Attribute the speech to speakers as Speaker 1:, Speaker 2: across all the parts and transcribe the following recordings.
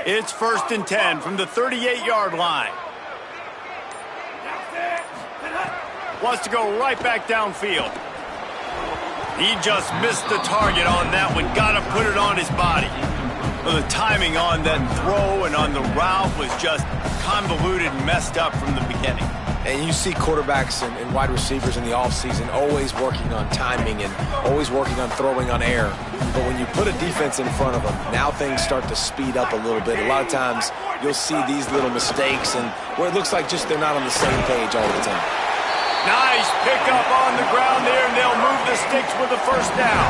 Speaker 1: It's 1st and 10 from the 38-yard line. Wants to go right back downfield. He just missed the target on that one. Got to put it on his body. Well, the timing on that throw and on the route was just convoluted and messed up from the beginning.
Speaker 2: And you see quarterbacks and wide receivers in the offseason always working on timing and always working on throwing on air. But when you put a defense in front of them, now things start to speed up a little bit. A lot of times you'll see these little mistakes and where it looks like just they're not on the same page all the time.
Speaker 1: Nice pickup on the ground there, and they'll move the sticks with the first down.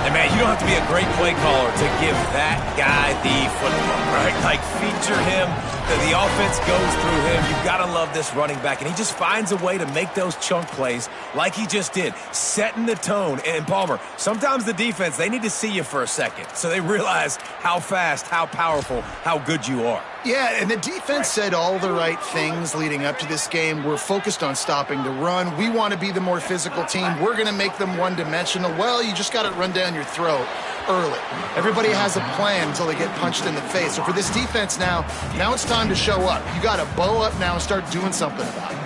Speaker 3: And, man, you don't have to be a great play caller to give that guy the football, right? Like, feature him. The offense goes through him. You've got to love this running back. And he just finds a way to make those chunk plays like he just did, setting the tone. And, Palmer, sometimes the defense, they need to see you for a second so they realize how fast, how powerful, how good you are.
Speaker 4: Yeah, and the defense said all the right things leading up to this game. We're focused on stopping the run. We want to be the more physical team. We're going to make them one-dimensional. Well, you just got to run down your throat early. Everybody has a plan until they get punched in the face. So for this defense now it's time to show up. You got to bow up now and start doing something about it.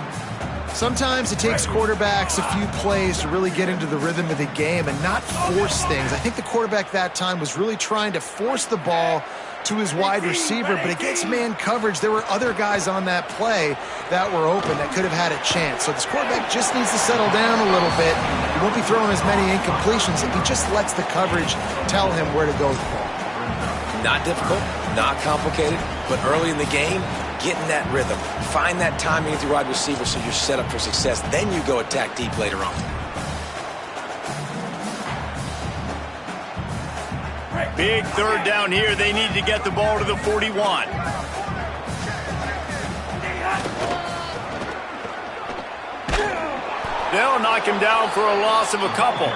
Speaker 4: Sometimes it takes quarterbacks a few plays to really get into the rhythm of the game and not force things. I think the quarterback that time was really trying to force the ball to his wide receiver, but against man coverage, there were other guys on that play that were open that could have had a chance. So this quarterback just needs to settle down a little bit. He won't be throwing as many incompletions if he just lets the coverage tell him where to go with the ball.
Speaker 2: Not difficult, not complicated, but early in the game, get in that rhythm. Find that timing with your wide receiver so you're set up for success. Then you go attack deep later on.
Speaker 1: Big third down here. They need to get the ball to the 41. They'll knock him down for a loss of a couple.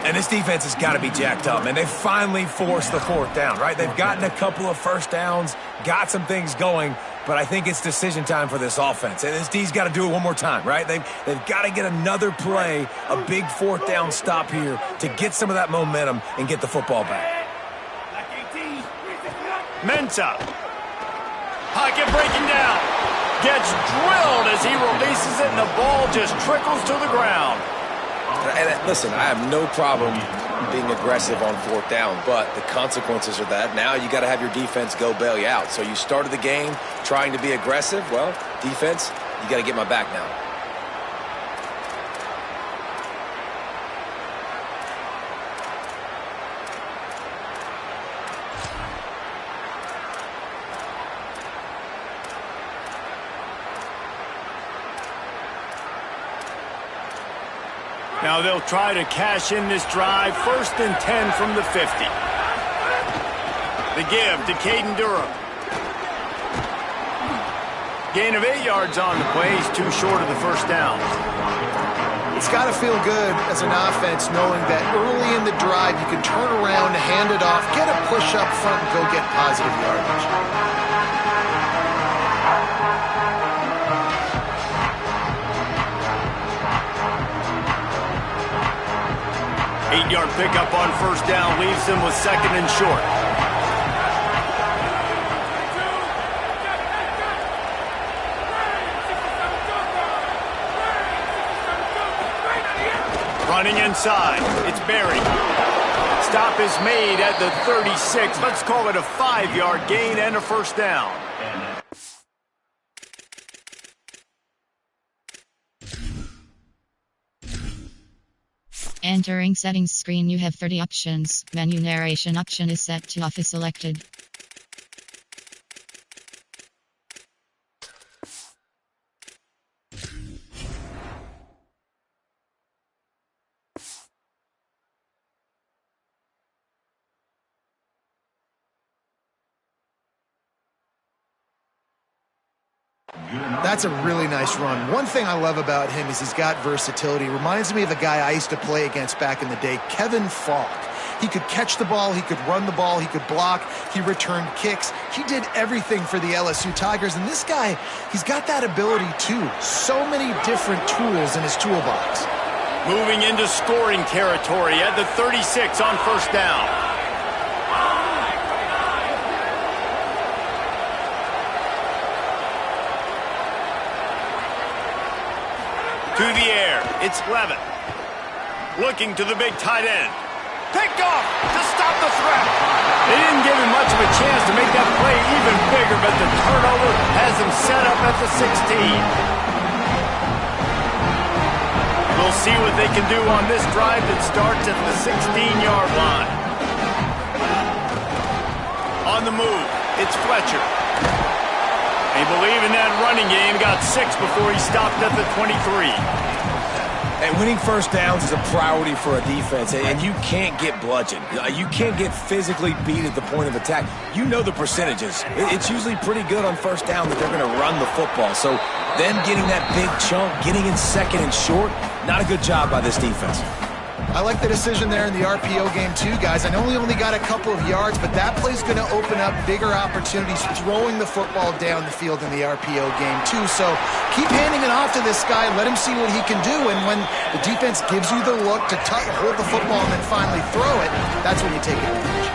Speaker 3: And this defense has got to be jacked up, man. They finally forced the 4th down, right? They've gotten a couple of first downs, got some things going, but I think it's decision time for this offense. And this D's got to do it one more time, right? They've got to get another play, a big 4th down stop here to get some of that momentum and get the football back.
Speaker 1: Mensah. Pocket breaking down. Gets drilled as he releases it, and the ball just trickles to the ground.
Speaker 2: And listen, I have no problem being aggressive on 4th down, but the consequences are that now you got to have your defense go bail you out. So you started the game trying to be aggressive. Well, defense, you got to get my back now.
Speaker 1: Now they'll try to cash in this drive. 1st and 10 from the 50. The give to Caden Durham. Gain of 8 yards on the play. He's too short of the first down.
Speaker 4: It's got to feel good as an offense knowing that early in the drive you can turn around, hand it off, get a push up front, and go get positive yardage.
Speaker 1: 8-yard pickup on first down leaves them with 2nd and short. Running inside. It's Berry. Stop is made at the 36. Let's call it a 5-yard gain and a first down.
Speaker 5: Entering settings screen, you have 30 options. Menu narration option is set to off is selected.
Speaker 4: That's a really nice run. One thing I love about him is he's got versatility. Reminds me of a guy I used to play against back in the day, Kevin Falk. He could catch the ball, he could run the ball, he could block, he returned kicks. He did everything for the LSU Tigers, and this guy, he's got that ability too. So many different tools in his toolbox.
Speaker 1: Moving into scoring territory at the 36 on first down. To the air. It's Levitt. Looking to the big tight end. Picked off to stop the threat. They didn't give him much of a chance to make that play even bigger, but the turnover has him set up at the 16. We'll see what they can do on this drive that starts at the 16-yard line. On the move, it's Fletcher. They believe in that running game. Got 6 before he stopped at the 23.
Speaker 3: And winning first downs is a priority for a defense, and you can't get bludgeoned. You can't get physically beat at the point of attack. You know the percentages. It's usually pretty good on first down that they're going to run the football. So them getting that big chunk, getting in second and short, not a good job by this defense.
Speaker 4: I like the decision there in the RPO game too, guys. I know he only got a couple of yards, but that play's going to open up bigger opportunities throwing the football down the field in the RPO game too. So keep handing it off to this guy. Let him see what he can do. And when the defense gives you the look to hold the football and then finally throw it, that's when you take advantage.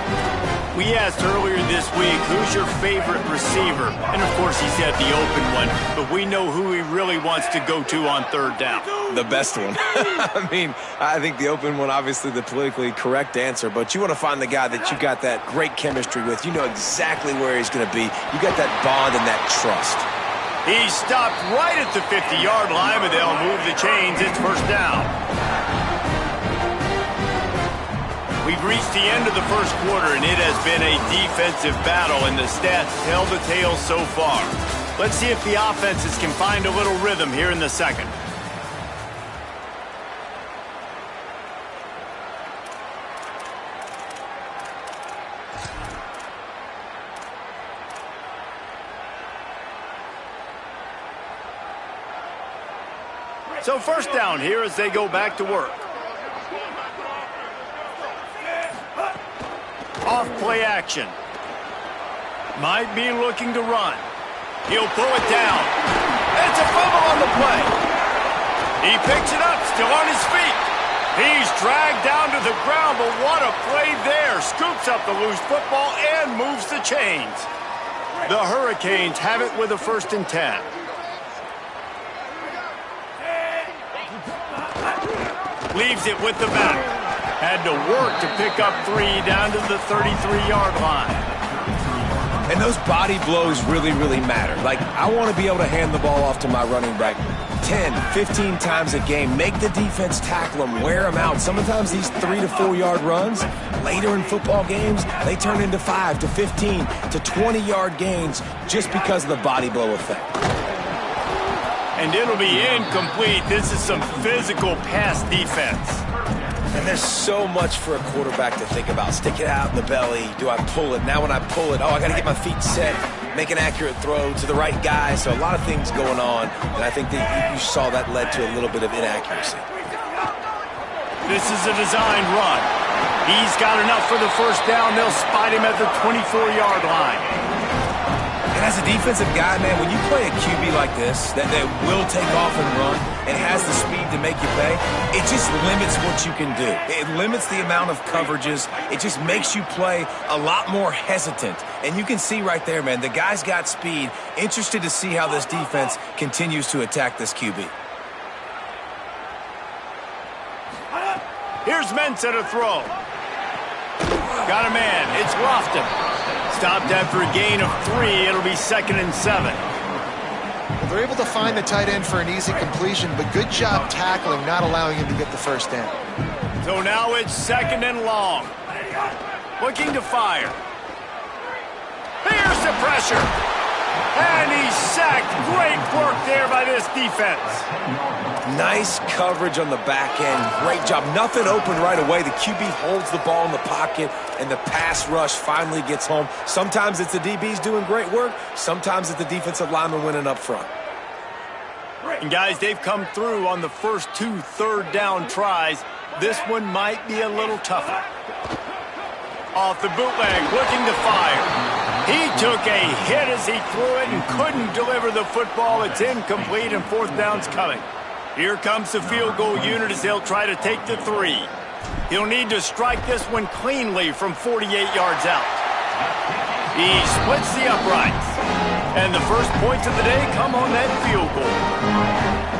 Speaker 1: We asked earlier this week, who's your favorite receiver? And, of course, he said the open one, but we know who he really wants to go to on third down.
Speaker 2: The best one. I mean, I think the open one, obviously the politically correct answer, but you want to find the guy that you got that great chemistry with. You know exactly where he's going to be. You got that bond and that trust.
Speaker 1: He stopped right at the 50-yard line, but they'll move the chains. It's first down. We've reached the end of the first quarter, and it has been a defensive battle, and the stats tell the tale so far. Let's see if the offenses can find a little rhythm here in the second. So first down here as they go back to work. Off play action. Might be looking to run. He'll pull it down. It's a fumble on the play. He picks it up, still on his feet. He's dragged down to the ground, but what a play there. Scoops up the loose football and moves the chains. The Hurricanes have it with a 1st and 10. Leaves it with the back. Had to work to pick up 3 down to the 33-yard line.
Speaker 3: And those body blows really, really matter. Like, I want to be able to hand the ball off to my running back 10, 15 times a game. Make the defense tackle them, wear them out. Sometimes these 3 to 4 yard runs, later in football games, they turn into 5 to 15 to 20-yard gains just because of the body blow effect.
Speaker 1: And it'll be incomplete. This is some physical pass defense.
Speaker 2: And there's so much for a quarterback to think about. Stick it out in the belly. Do I pull it? Now when I pull it, I got to get my feet set, make an accurate throw to the right guy. So a lot of things going on, and I think that you saw that led to a little bit of inaccuracy.
Speaker 1: This is a designed run. He's got enough for the first down. They'll spot him at the 24-yard line.
Speaker 3: And as a defensive guy, man, when you play a QB like this that will take off and run and has the speed to make you pay, it just limits what you can do. It limits the amount of coverages. It just makes you play a lot more hesitant. And you can see right there, man, the guy's got speed. Interested to see how this defense continues to attack this QB.
Speaker 1: Here's Mensah to throw. Got a man. It's Lofton. Stopped after a gain of 3. It'll be 2nd and 7.
Speaker 4: Well, they're able to find the tight end for an easy completion, but good job tackling, not allowing him to get the first down.
Speaker 1: So now it's 2nd and long. Looking to fire. Here's the pressure. And he's sacked. Great work there by this defense.
Speaker 2: Nice coverage on the back end. Great job. Nothing open right away. The QB holds the ball in the pocket, and the pass rush finally gets home. Sometimes it's the DBs doing great work. Sometimes it's the defensive lineman winning up front.
Speaker 1: And, guys, they've come through on the first 2 third-down tries. This one might be a little tougher. Off the bootleg, looking to fire. He took a hit as he threw it and couldn't deliver the football. It's incomplete, and 4th down's coming. Here comes the field goal unit as they'll try to take the 3. He'll need to strike this one cleanly from 48 yards out. He splits the uprights. And the first points of the day come on that field goal.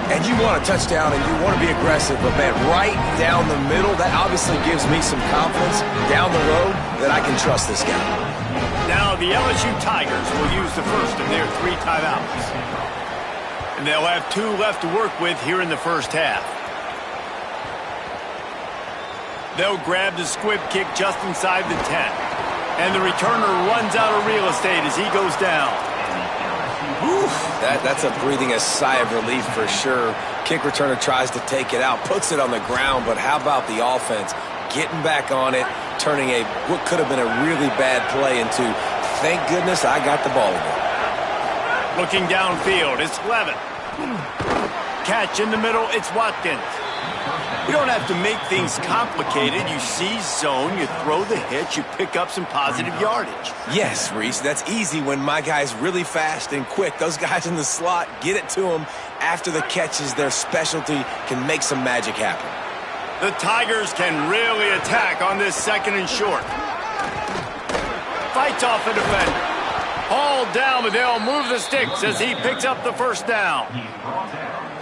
Speaker 2: And you want a touchdown and you want to be aggressive, but man, right down the middle, that obviously gives me some confidence down the road that I can trust this guy.
Speaker 1: Now the LSU Tigers will use the first of their 3 timeouts. And they'll have 2 left to work with here in the first half. They'll grab the squib kick just inside the 10. And the returner runs out of real estate as he goes down.
Speaker 2: Whew, that's a breathing a sigh of relief for sure. Kick returner tries to take it out, puts it on the ground, but how about the offense getting back on it, turning what could have been a really bad play into, thank goodness I got the ball again.
Speaker 1: Looking downfield, it's Levin. Catch in the middle, it's Watkins. You don't have to make things complicated. You see zone, you throw the hitch, you pick up some positive yardage.
Speaker 2: Yes, Reese, that's easy when my guy's really fast and quick. Those guys in the slot, get it to them after the catch is their specialty, can make some magic happen.
Speaker 1: The Tigers can really attack on this 2nd and short. Fights off a defender. Hauled down, but they'll move the sticks as he picks up the first down.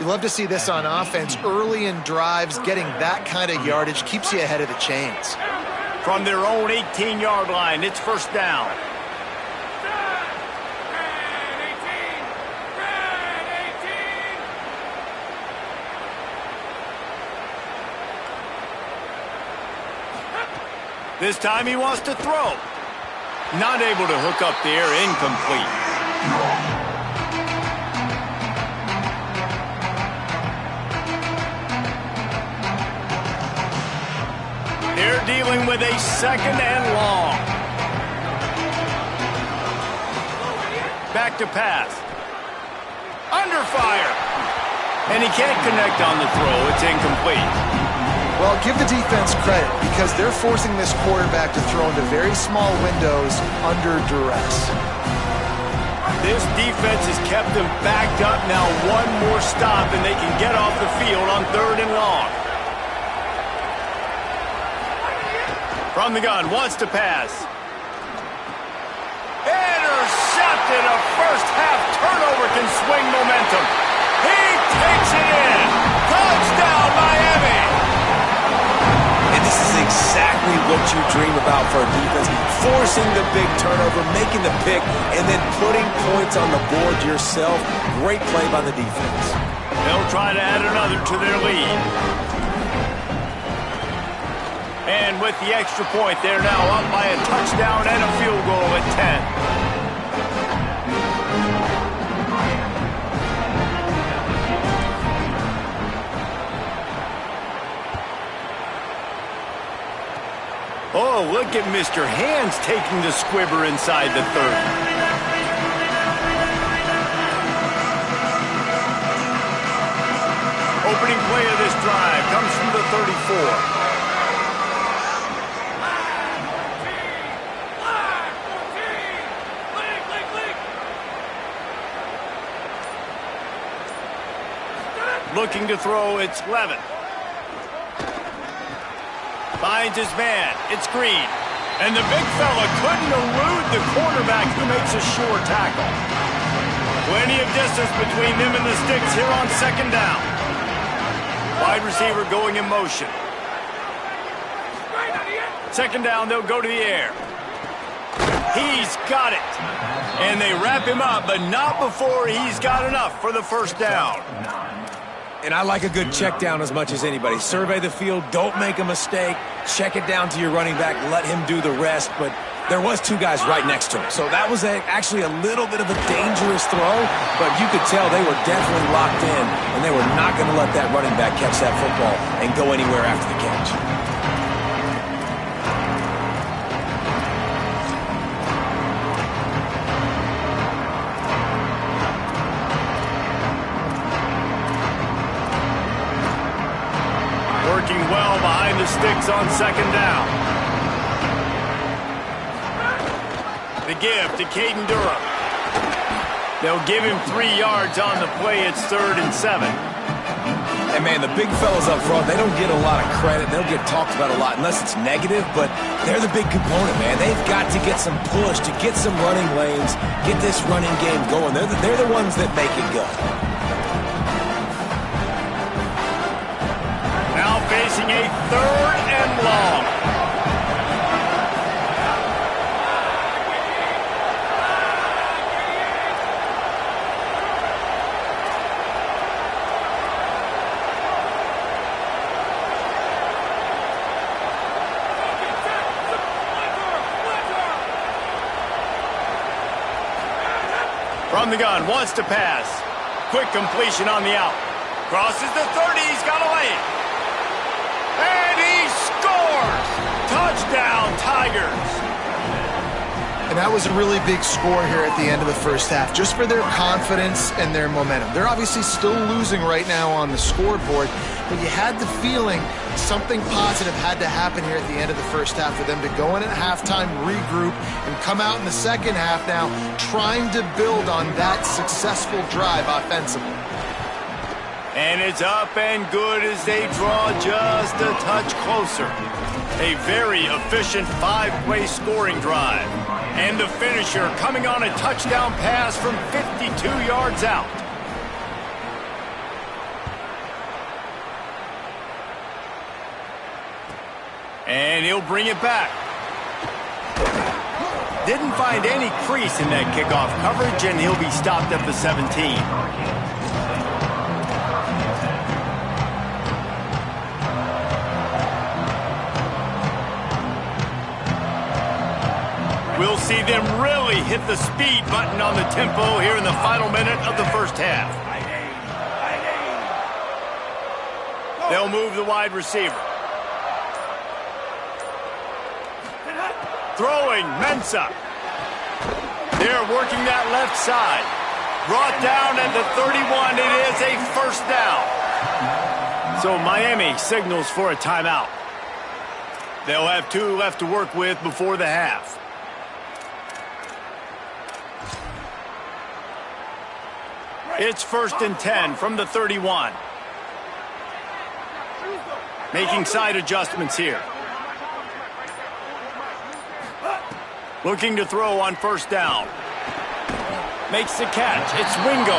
Speaker 4: You love to see this on offense. Early in drives, getting that kind of yardage keeps you ahead of the chains.
Speaker 1: From their own 18-yard line, it's first down. This time he wants to throw. Not able to hook up there, incomplete. They're dealing with a 2nd and long. Back to pass. Under fire. And he can't connect on the throw. It's incomplete.
Speaker 4: Well, give the defense credit because they're forcing this quarterback to throw into very small windows under duress.
Speaker 1: This defense has kept them backed up. Now 1 more stop and they can get off the field on 3rd and long. From the gun, wants to pass. Intercepted. A first-half turnover can swing momentum. He takes it in. Touchdown, Miami.
Speaker 2: And this is exactly what you dream about for a defense. Forcing the big turnover, making the pick, and then putting points on the board yourself. Great play by the defense.
Speaker 1: They'll try to add another to their lead. And with the extra point, they're now up by a touchdown and a field goal at 10. Oh, look at Mr. Hands taking the squibber inside the 30. Opening play of this drive comes from the 34. Looking to throw, it's Levin. Finds his man, it's Green. And the big fella couldn't elude the cornerback who makes a sure tackle. Plenty of distance between them and the sticks here on 2nd down. Wide receiver going in motion. 2nd down, they'll go to the air. He's got it. And they wrap him up, but not before he's got enough for the first down.
Speaker 2: And I like a good check down as much as anybody. Survey the field, don't make a mistake, check it down to your running back, let him do the rest. But there was 2 guys right next to him. So that was actually a little bit of a dangerous throw, but you could tell they were definitely locked in, and they were not going to let that running back catch that football and go anywhere after the catch.
Speaker 1: Working well behind the sticks on 2nd down. The give to Caden Durham. They'll give him 3 yards on the play. It's 3rd and 7.
Speaker 2: And man, the big fellas up front, they don't get a lot of credit. They'll get talked about a lot unless it's negative, but they're the big component, man. They've got to get some push, to get some running lanes, get this running game going. They're the ones that make it go.
Speaker 1: approaching a 3rd and long. From the gun, wants to pass. Quick completion on the out. Crosses the 30, he's got to lay it. And he scores! Touchdown, Tigers!
Speaker 4: And that was a really big score here at the end of the first half, just for their confidence and their momentum. They're obviously still losing right now on the scoreboard, but you had the feeling something positive had to happen here at the end of the first half for them to go in at halftime, regroup, and come out in the second half now trying to build on that successful drive offensively.
Speaker 1: And it's up and good as they draw just a touch closer. A very efficient 5-play scoring drive. And the finisher coming on a touchdown pass from 52 yards out. And he'll bring it back. Didn't find any crease in that kickoff coverage, and he'll be stopped at the 17. We'll see them really hit the speed button on the tempo here in the final minute of the first half. They'll move the wide receiver. Throwing, Mensah. They're working that left side. Brought down at the 31. It is a first down. So Miami signals for a timeout. They'll have 2 left to work with before the half. It's 1st and 10 from the 31. Making side adjustments here. Looking to throw on first down. Makes the catch. It's Wingo.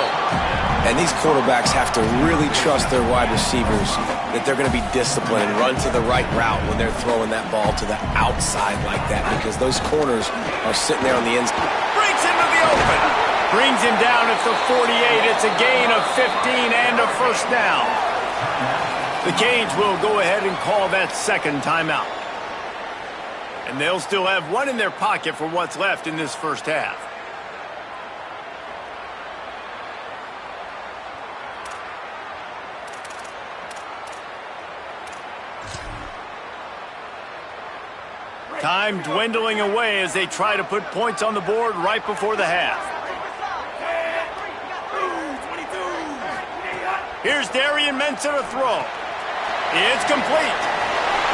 Speaker 2: And these quarterbacks have to really trust their wide receivers that they're going to be disciplined and run to the right route when they're throwing that ball to the outside like that, because those corners are sitting there on the inside.
Speaker 1: Brings him to the open. Brings him down at the 48. It's a gain of 15 and a first down. The Canes will go ahead and call that second timeout. And they'll still have 1 in their pocket for what's left in this first half. Time dwindling away as they try to put points on the board right before the half. Here's Darian Mensah to throw. It's complete.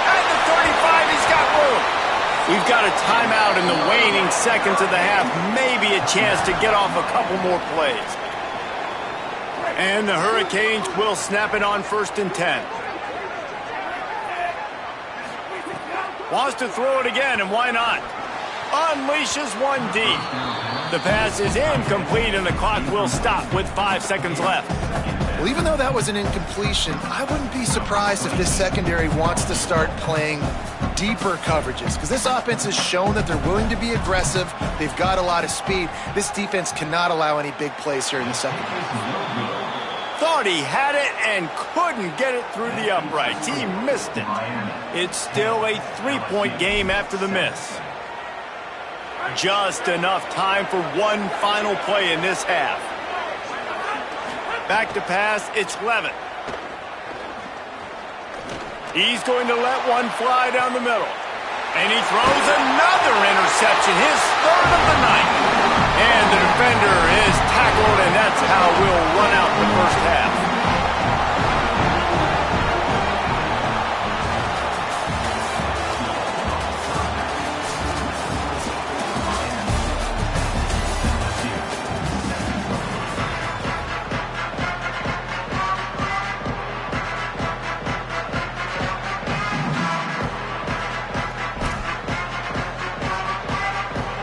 Speaker 1: At the 35, he's got room. We've got a timeout in the waning seconds of the half. Maybe a chance to get off a couple more plays. And the Hurricanes will snap it on 1st and 10. Wants to throw it again, and why not? Unleashes one deep. The pass is incomplete, and the clock will stop with 5 seconds left.
Speaker 4: Well, even though that was an incompletion, I wouldn't be surprised if this secondary wants to start playing deeper coverages, because this offense has shown that they're willing to be aggressive. They've got a lot of speed. This defense cannot allow any big plays here in the second half.
Speaker 1: Thought he had it and couldn't get it through the uprights. He missed it. It's still a 3-point game after the miss. Just enough time for one final play in this half. Back to pass, it's Levitt. He's going to let one fly down the middle. And he throws another interception, his 3rd of the night. And the defender is tackled, and that's how we'll run out the first half.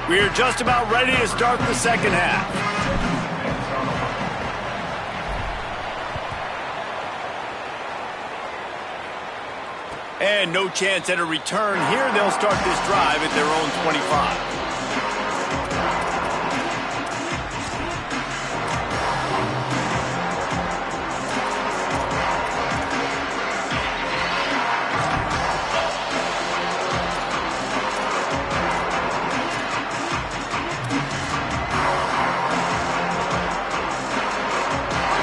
Speaker 1: We're just about ready to start the second half. And no chance at a return here. They'll start this drive at their own 25.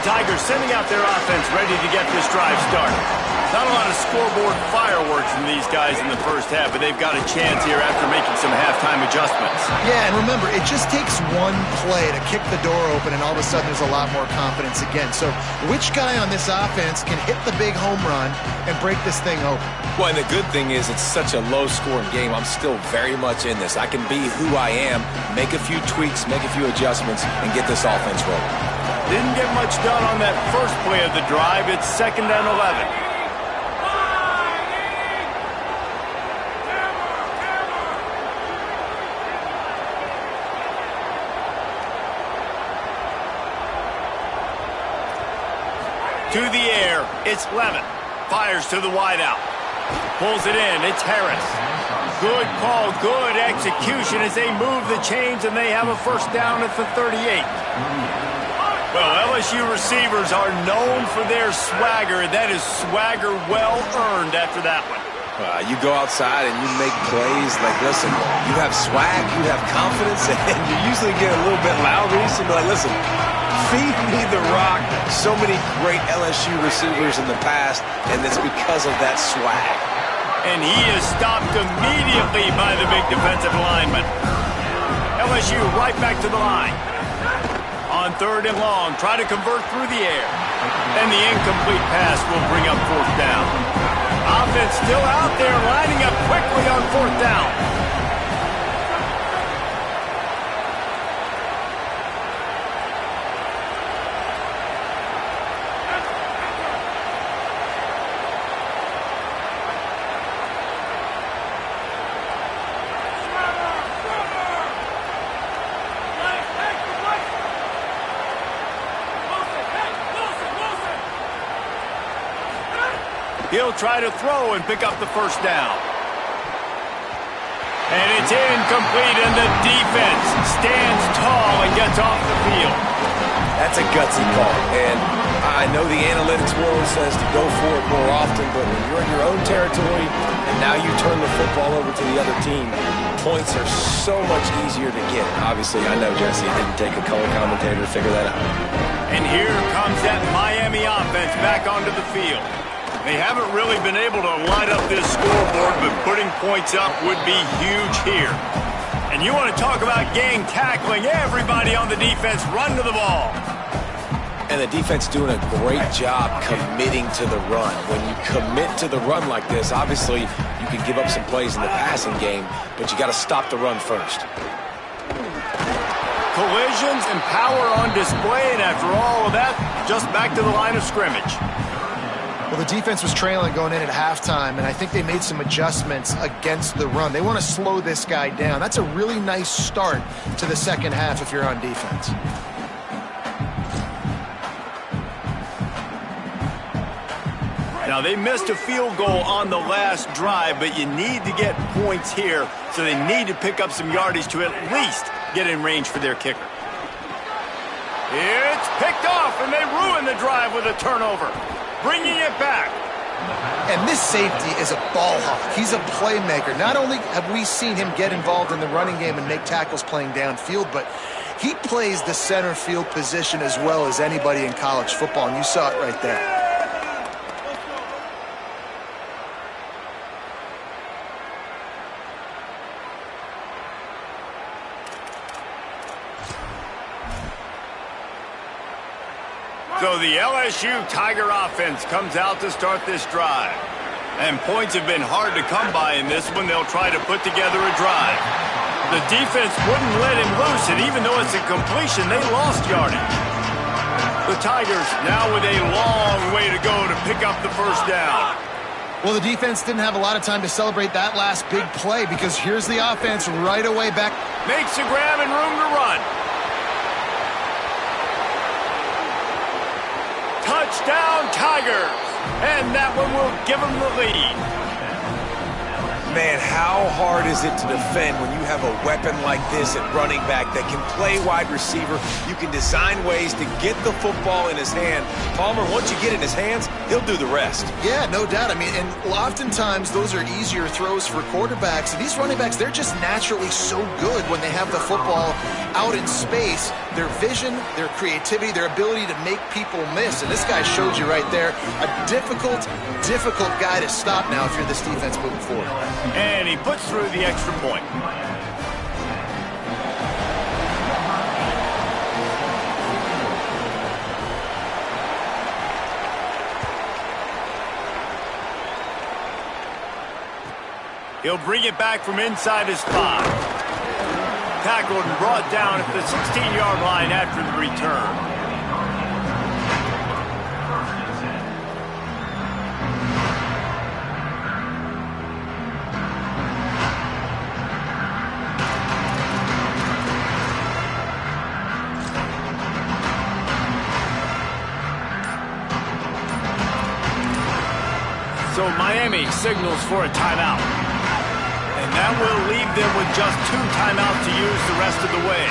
Speaker 1: Tigers sending out their offense ready to get this drive started. Not a lot of scoreboard fireworks from these guys in the first half, but they've got a chance here after making some halftime adjustments.
Speaker 4: Yeah, and remember, it just takes one play to kick the door open, and all of a sudden there's a lot more confidence again. So which guy on this offense can hit the big home run and break this thing open?
Speaker 2: Well, and the good thing is it's such a low-scoring game. I'm still very much in this. I can be who I am, make a few tweaks, make a few adjustments, and get this offense rolling.
Speaker 1: Didn't get much done on that first play of the drive. It's 2nd and 11. To the air, it's Levin. Fires to the wideout. Pulls it in, it's Harris. Good call, good execution as they move the chains and they have a first down at the 38. Well, LSU receivers are known for their swagger. That is swagger well earned after that one.
Speaker 2: You go outside and you make plays like, listen, you have swag, you have confidence, and you usually get a little bit loud. We used to be like, listen, feed me the rock. So many great LSU receivers in the past, and it's because of that swag.
Speaker 1: And he is stopped immediately by the big defensive lineman. LSU right back to the line. On 3rd and long, try to convert through the air. And the incomplete pass will bring up 4th down. Offense still out there, lining up quickly on 4th down. He'll try to throw and pick up the first down. And it's incomplete, and the defense stands tall and gets off the field.
Speaker 2: That's a gutsy call. And I know the analytics world says to go for it more often, but when you're in your own territory and now you turn the football over to the other team, points are so much easier to get. Obviously, I know, Jesse, it didn't take a color commentator to figure that out.
Speaker 1: And here comes that Miami offense back onto the field. They haven't really been able to light up this scoreboard, but putting points up would be huge here. And you want to talk about gang tackling, everybody on the defense run to the ball.
Speaker 2: And the defense doing a great job committing to the run. When you commit to the run like this, obviously you can give up some plays in the passing game, but you got to stop the run first.
Speaker 1: Collisions and power on display, and after all of that, just back to the line of scrimmage.
Speaker 4: Well, the defense was trailing going in at halftime, and I think they made some adjustments against the run. They want to slow this guy down. That's a really nice start to the second half if you're on defense.
Speaker 1: Now, they missed a field goal on the last drive, but you need to get points here, so they need to pick up some yardage to at least get in range for their kicker. It's picked off, and they ruin the drive with a turnover. Bringing it back.
Speaker 4: And this safety is a ball hawk. He's a playmaker. Not only have we seen him get involved in the running game and make tackles playing downfield, but he plays the center field position as well as anybody in college football, and you saw it right there.
Speaker 1: So the LSU Tiger offense comes out to start this drive. And points have been hard to come by in this one. They'll try to put together a drive. The defense wouldn't let him loose, and even though it's a completion, they lost yardage. The Tigers now with a long way to go to pick up the first down.
Speaker 4: Well, the defense didn't have a lot of time to celebrate that last big play because here's the offense right away back.
Speaker 1: Makes a grab and room to run. Touchdown, Tigers. And that one will give them the lead.
Speaker 3: man, how hard is it to defend when you have a weapon like this at running back that can play wide receiver? You can design ways to get the football in his hand. Palmer, once you get it in his hands, he'll do the rest.
Speaker 4: Yeah, no doubt. I mean, and oftentimes those are easier throws for quarterbacks. These running backs, they're just naturally so good when they have the football out in space. Their vision, their creativity, their ability to make people miss. And this guy showed you right there, a difficult guy to stop now if you're this defense moving forward.
Speaker 1: And he puts through the extra point. He'll bring it back from inside his 5. Tackled and brought down at the 16-yard line after the return. So Miami signals for a timeout. And that will leave them with just 2 timeouts to use the rest of the way.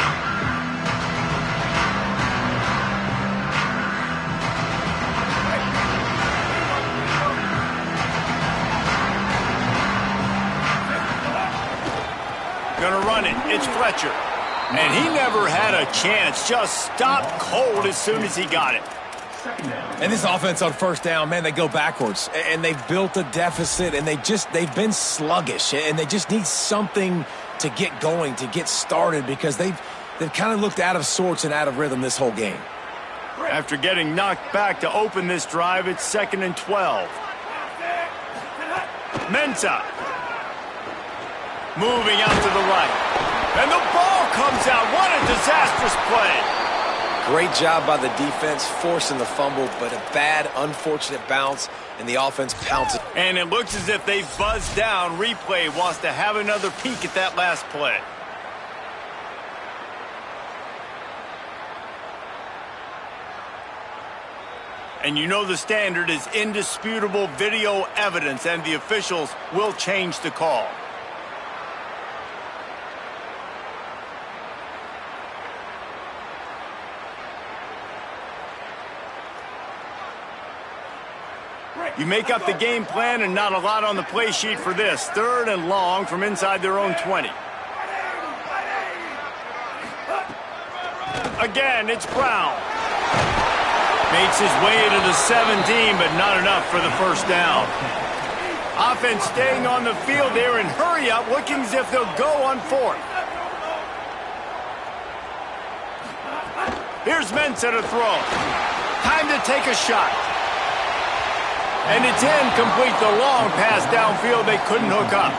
Speaker 1: Gonna run it. It's Fletcher. And he never had a chance. Just stopped cold as soon as he got it.
Speaker 3: And this offense on first down, man, they go backwards. And they've built a deficit, and they've been sluggish. And they just need something to get going, to get started, because they've kind of looked out of sorts and out of rhythm this whole game.
Speaker 1: After getting knocked back to open this drive, it's 2nd and 12. Mensah. Moving out to the right. And the ball comes out. What a disastrous play.
Speaker 2: Great job by the defense, forcing the fumble, but a bad, unfortunate bounce, and the offense pounces.
Speaker 1: And it looks as if they buzzed down. Replay wants to have another peek at that last play. And you know the standard is indisputable video evidence, and the officials will change the call. You make up the game plan and not a lot on the play sheet for this. 3rd and long from inside their own 20. Again, it's Brown. Makes his way to the 17, but not enough for the first down. Offense staying on the field there and hurry up, looking as if they'll go on 4th. Here's Mensah to throw. Time to take a shot. And it's incomplete, the long pass downfield they couldn't hook up.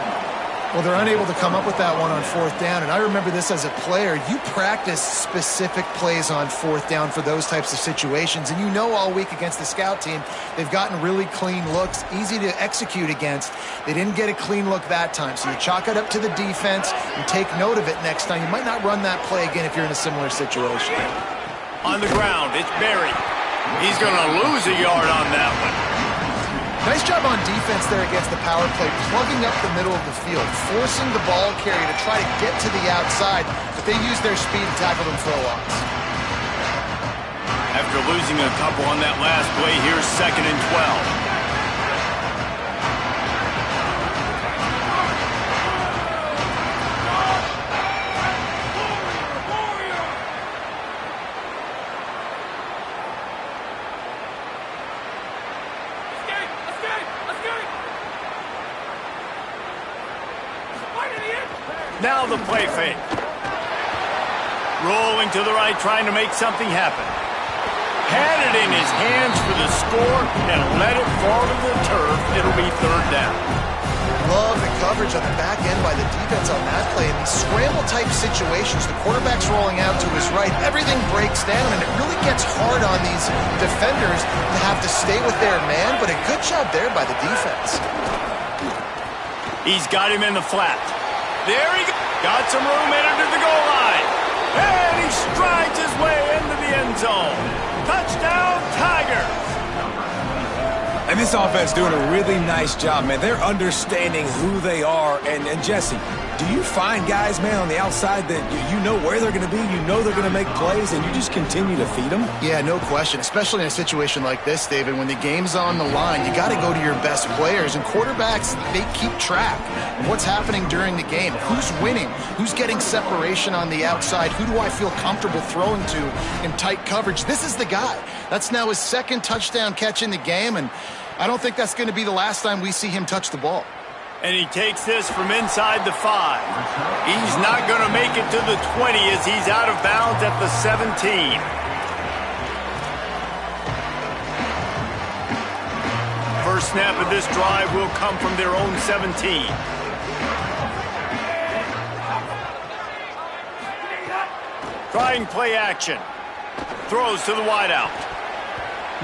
Speaker 4: Well, they're unable to come up with that one on 4th down, and I remember this as a player. You practice specific plays on 4th down for those types of situations, and you know all week against the scout team, they've gotten really clean looks, easy to execute against. They didn't get a clean look that time, so you chalk it up to the defense and take note of it next time. You might not run that play again if you're in a similar situation.
Speaker 1: On the ground, it's Berry. He's going to lose a yard on that one.
Speaker 4: Nice job on defense there against the power play, plugging up the middle of the field, forcing the ball carrier to try to get to the outside, but they used their speed to tackle them throw-offs.
Speaker 1: After losing a couple on that last play, here's 2nd and 12. Now the play fake. Rolling to the right, trying to make something happen. Had it in his hands for the score and let it fall to the turf. It'll be 3rd down.
Speaker 4: Love the coverage on the back end by the defense on that play. In these scramble-type situations, the quarterback's rolling out to his right. Everything breaks down, and it really gets hard on these defenders to have to stay with their man, but a good job there by the defense.
Speaker 1: He's got him in the flat. There he goes. Got some room headed to the goal line. And he strides his way into the end zone. Touchdown, Tigers.
Speaker 3: And And this offense doing a really nice job, man. They're understanding who they are. And Jesse, do you find guys, man, on the outside that you know where they're going to be, you know they're going to make plays, and you just continue to feed them?
Speaker 4: Yeah, no question, especially in a situation like this, David, when the game's on the line, you got to go to your best players. And quarterbacks, they keep track of what's happening during the game. Who's winning? Who's getting separation on the outside? Who do I feel comfortable throwing to in tight coverage? This is the guy. That's now his second touchdown catch in the game, and I don't think that's going to be the last time we see him touch the ball.
Speaker 1: And he takes this from inside the 5. He's not going to make it to the 20 as he's out of bounds at the 17. First snap of this drive will come from their own 17. Trying play action. Throws to the wideout.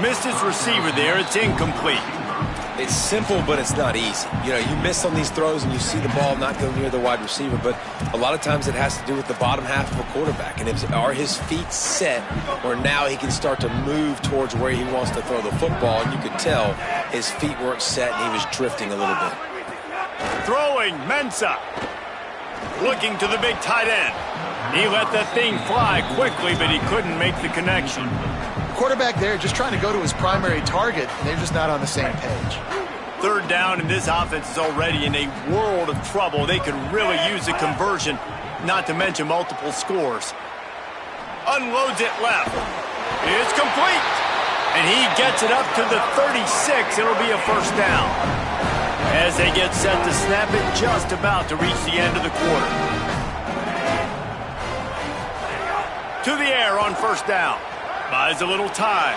Speaker 1: Missed his receiver there. It's incomplete.
Speaker 2: It's simple, but it's not easy. You know, you miss on these throws and you see the ball not go near the wide receiver, but a lot of times it has to do with the bottom half of a quarterback. And are his feet set where now he can start to move towards where he wants to throw the football? And you could tell his feet weren't set and he was drifting a little bit.
Speaker 1: Throwing, Mensah. Looking to the big tight end. He let that thing fly quickly, but he couldn't make the connection.
Speaker 4: Quarterback there just trying to go to his primary target, and they're just not on the same page.
Speaker 1: Third down, and this offense is already in a world of trouble. They could really use a conversion, not to mention multiple scores. Unloads it left. It's complete. And he gets it up to the 36. It'll be a first down. As they get set to snap it, just about to reach the end of the quarter. To the air on first down. Buys a little time.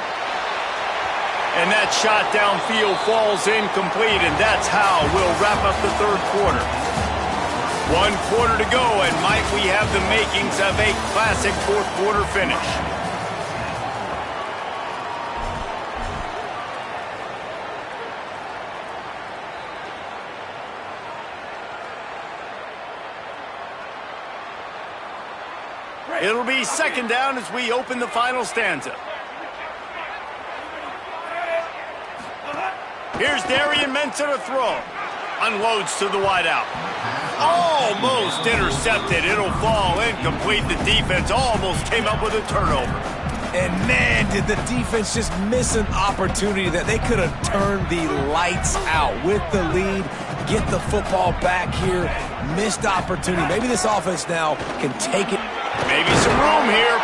Speaker 1: And that shot downfield falls incomplete, and that's how we'll wrap up the third quarter. 1 quarter to go, and might we have the makings of a classic fourth quarter finish. It'll be second down as we open the final stanza. Here's Darian Mensah to throw. Unloads to the wideout. Almost intercepted. It'll fall incomplete. The defense almost came up with a turnover.
Speaker 3: And man, did the defense just miss an opportunity that they could have turned the lights out with the lead, get the football back here. Missed opportunity. Maybe this offense now can take it.
Speaker 1: Maybe some room here.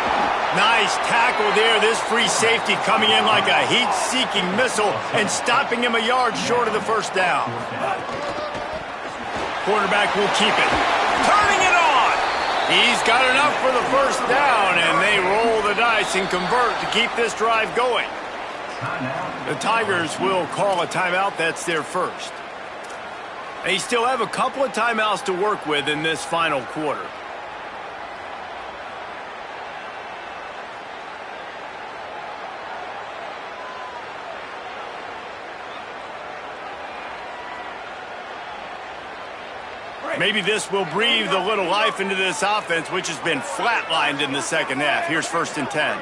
Speaker 1: Nice tackle there. This free safety coming in like a heat-seeking missile and stopping him a yard short of the first down. Quarterback will keep it. Turning it on. He's got enough for the first down, and they roll the dice and convert to keep this drive going. The Tigers will call a timeout. That's their first. They still have a couple of timeouts to work with in this final quarter. Maybe this will breathe a little life into this offense, which has been flatlined in the second half. Here's 1st and 10.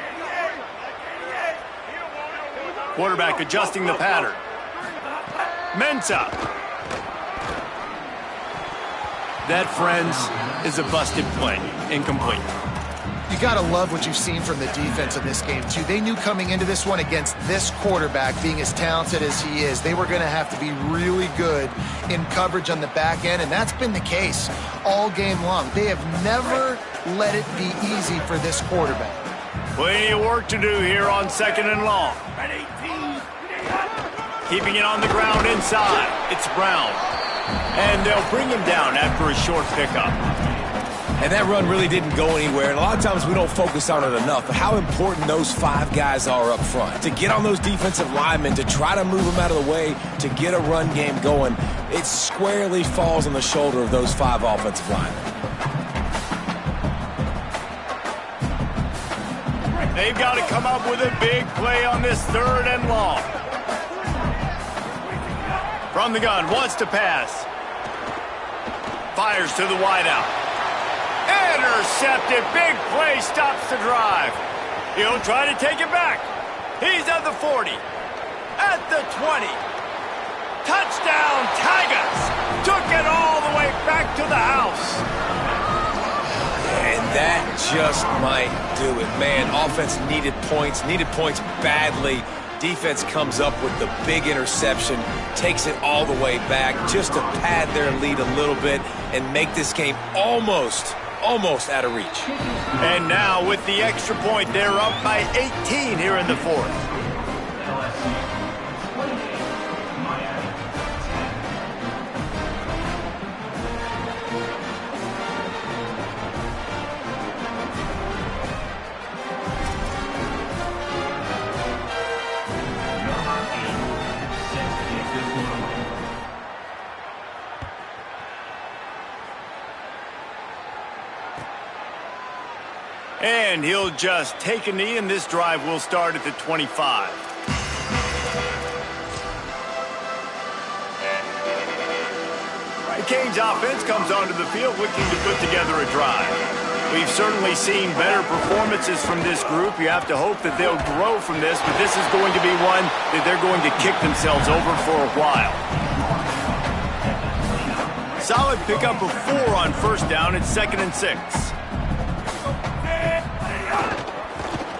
Speaker 1: Quarterback adjusting the pattern. Mensah. That, friends, is a busted play. Incomplete.
Speaker 4: You got to love what you've seen from the defense in this game, too. They knew coming into this one against this quarterback, being as talented as he is, they were going to have to be really good in coverage on the back end, and that's been the case all game long. They have never let it be easy for this quarterback.
Speaker 1: Plenty of work to do here on 2nd and long. Keeping it on the ground inside. It's Brown. And they'll bring him down after a short pickup.
Speaker 3: And that run really didn't go anywhere. And a lot of times we don't focus on it enough. But how important those 5 guys are up front. To get on those defensive linemen, to try to move them out of the way, to get a run game going, it squarely falls on the shoulder of those 5 offensive linemen.
Speaker 1: They've got to come up with a big play on this 3rd and long. From the gun, wants to pass. Fires to the wideout. Intercepted. Big play stops the drive. He'll try to take it back. He's at the 40. At the 20. Touchdown, Tigers! Took it all the way back to the house.
Speaker 3: And that just might do it. Man, offense needed points badly. Defense comes up with the big interception, takes it all the way back just to pad their lead a little bit and make this game almost out of reach.
Speaker 1: And now with the extra point, they're up by 18 here in the fourth. And he'll just take a knee, and this drive will start at the 25. The Canes offense comes onto the field looking to put together a drive. We've certainly seen better performances from this group. You have to hope that they'll grow from this, but this is going to be one that they're going to kick themselves over for a while. Solid pickup of 4 on first down. It's 2nd and 6.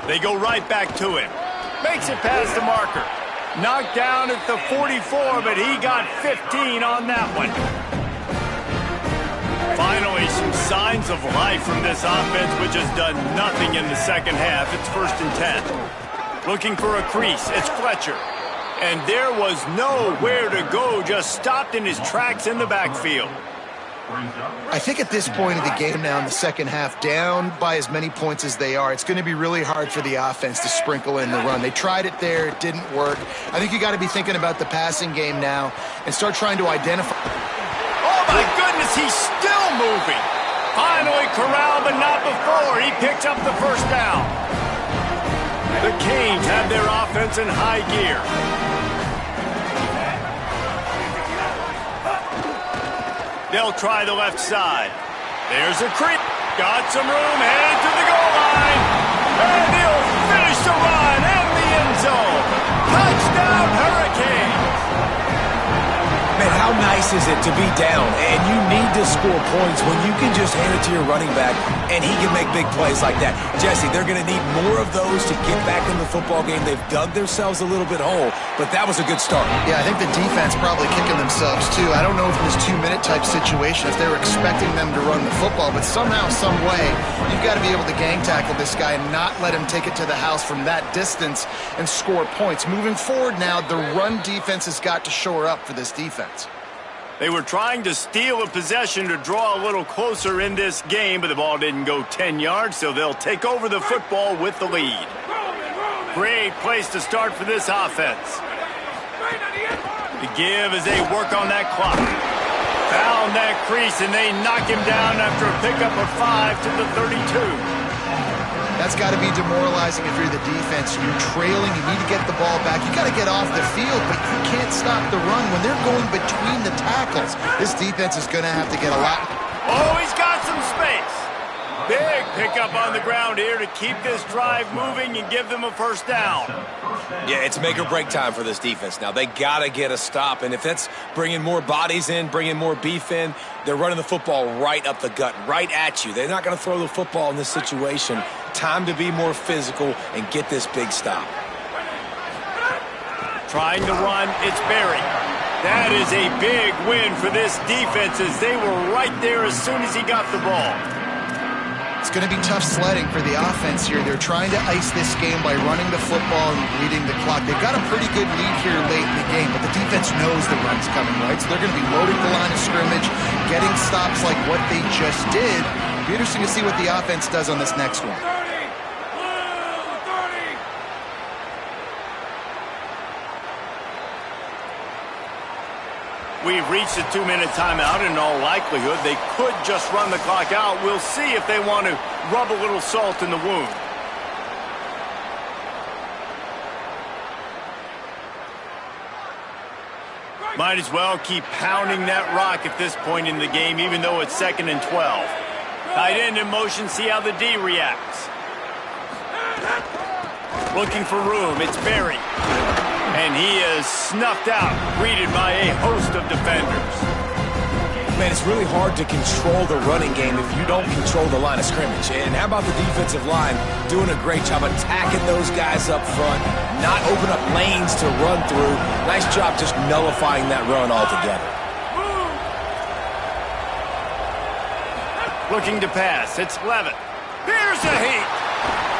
Speaker 1: They go right back to him. Makes it past the marker. Knocked down at the 44, but he got 15 on that one. Finally, some signs of life from this offense, which has done nothing in the second half. It's 1st and 10. Looking for a crease. It's Fletcher. And there was nowhere to go. Just stopped in his tracks in the backfield.
Speaker 4: I think at this point of the game now in the second half, down by as many points as they are, it's going to be really hard for the offense to sprinkle in the run. They tried it there. It didn't work. I think you got to be thinking about the passing game now and start trying to identify.
Speaker 1: Oh, my goodness, he's still moving. Finally corralled, but not before. He picks up the first down. The Canes have their offense in high gear. They'll try the left side. There's a creep. Got some room, headed to the goal line. And he'll finish the run in the end zone. Touchdown, Hurricanes.
Speaker 3: Man, how nice is it to be down and you need to score points when you can just hand it to your running back and he can make big plays like that? Jesse, they're going to need more of those to get back in the football game. They've dug themselves a little bit whole, but that was a good start.
Speaker 4: Yeah, I think the defense probably kicking themselves too. I don't know if in this 2-minute type situation, if they were expecting them to run the football, but somehow, some way, you've got to be able to gang tackle this guy and not let him take it to the house from that distance and score points. Moving forward now, the run defense has got to shore up for this defense.
Speaker 1: They were trying to steal a possession to draw a little closer in this game, but the ball didn't go 10 yards, so they'll take over the football with the lead. Great place to start for this offense. The give as they work on that clock. Found that crease, and they knock him down after a pickup of 5 to the 32.
Speaker 4: That's got to be demoralizing if you're the defense. You're trailing. You need to get the ball back. You got to get off the field, but you can't stop the run when they're going between the tackles. This defense is going to have to get a lot.
Speaker 1: Oh, he's got some space. Big pickup on the ground here to keep this drive moving and give them a first down.
Speaker 3: Yeah, it's make or break time for this defense now. They got to get a stop, and if that's bringing more bodies in, bringing more beef in, they're running the football right up the gut, right at you. They're not going to throw the football in this situation. Time to be more physical and get this big stop.
Speaker 1: Trying to run, it's Berry. That is a big win for this defense as they were right there as soon as he got the ball.
Speaker 4: It's going to be tough sledding for the offense here. They're trying to ice this game by running the football and bleeding the clock. They've got a pretty good lead here late in the game, but the defense knows the run's coming, right? So they're going to be loading the line of scrimmage, getting stops like what they just did. It'll be interesting to see what the offense does on this next one.
Speaker 1: We've reached a 2-minute timeout. In all likelihood, they could just run the clock out. We'll see if they want to rub a little salt in the wound. Might as well keep pounding that rock at this point in the game, even though it's 2nd and 12. Tight end in motion, see how the D reacts. Looking for room, it's Berry. And he is snuffed out, greeted by a host of defenders.
Speaker 3: Man, it's really hard to control the running game if you don't control the line of scrimmage. And how about the defensive line doing a great job attacking those guys up front, not open up lanes to run through. Nice job just nullifying that run altogether.
Speaker 1: Looking to pass. It's Levitt. Here's the heat.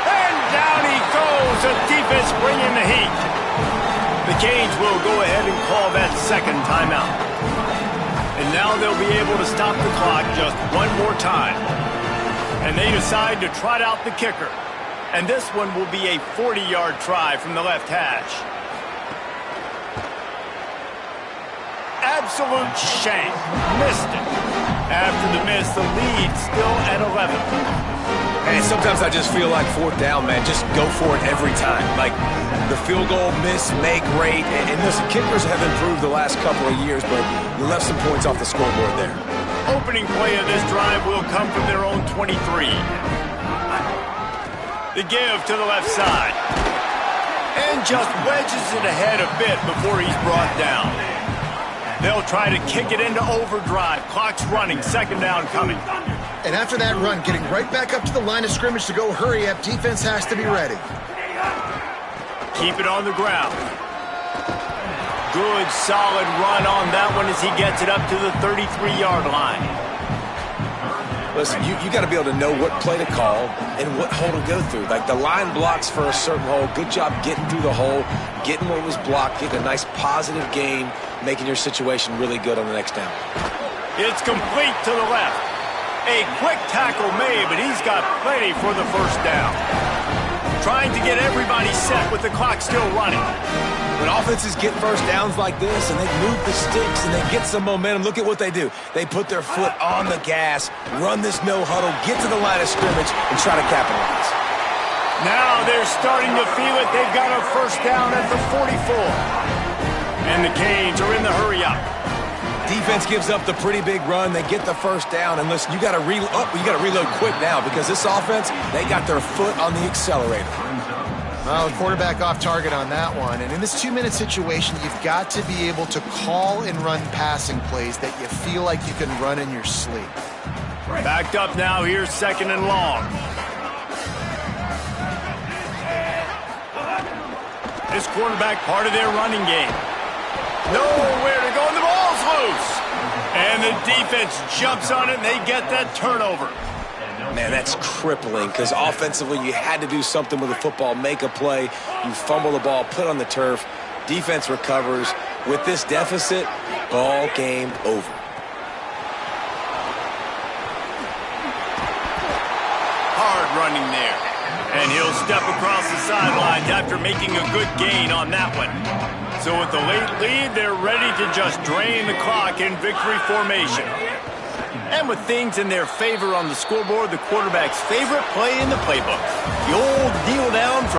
Speaker 1: And down he goes. The defense bringing the heat. The Canes will go ahead and call that second timeout. And now they'll be able to stop the clock just one more time. And they decide to trot out the kicker. And this one will be a 40-yard try from the left hash. Absolute shank. Missed it. After the miss, the lead still at 11.
Speaker 3: And sometimes I just feel like fourth down, man. Just go for it every time. Like the field goal miss, make rate. And listen, kickers have improved the last couple of years, but you left some points off the scoreboard there.
Speaker 1: Opening play of this drive will come from their own 23. The give to the left side. And just wedges it ahead a bit before he's brought down. They'll try to kick it into overdrive. Clock's running. Second down coming.
Speaker 4: And after that run, getting right back up to the line of scrimmage to go hurry up, defense has to be ready.
Speaker 1: Keep it on the ground. Good, solid run on that one as he gets it up to the 33-yard line.
Speaker 3: Listen, you got to be able to know what play to call and what hole to go through. Like the line blocks for a certain hole. Good job getting through the hole, getting what was blocked, getting a nice positive gain, making your situation really good on the next down.
Speaker 1: It's complete to the left. A quick tackle made, but he's got plenty for the first down. Trying to get everybody set with the clock still running.
Speaker 3: When offenses get first downs like this and they move the sticks and they get some momentum, look at what they do. They put their foot on the gas, run this no huddle, get to the line of scrimmage, and try to capitalize.
Speaker 1: Now they're starting to feel it. They've got a first down at the 44. And the Canes are in the hurry-up.
Speaker 3: Defense gives up the pretty big run. They get the first down. And listen, you got to reload quick now because this offense, they got their foot on the accelerator.
Speaker 4: Well, the quarterback off target on that one. And in this 2-minute situation, you've got to be able to call and run passing plays that you feel like you can run in your sleep.
Speaker 1: Backed up now. Here's second and long. This quarterback part of their running game. Nowhere to go, and the ball's loose. And the defense jumps on it, and they get that turnover.
Speaker 3: Man, that's crippling because offensively you had to do something with the football, make a play. You fumble the ball, put on the turf. Defense recovers. With this deficit, ball game over.
Speaker 1: Hard running there. And he'll step across the sidelines after making a good gain on that one. So with the late lead, they're ready to just drain the clock in victory formation. And with things in their favor on the scoreboard, the quarterback's favorite play in the playbook. The old kneel down for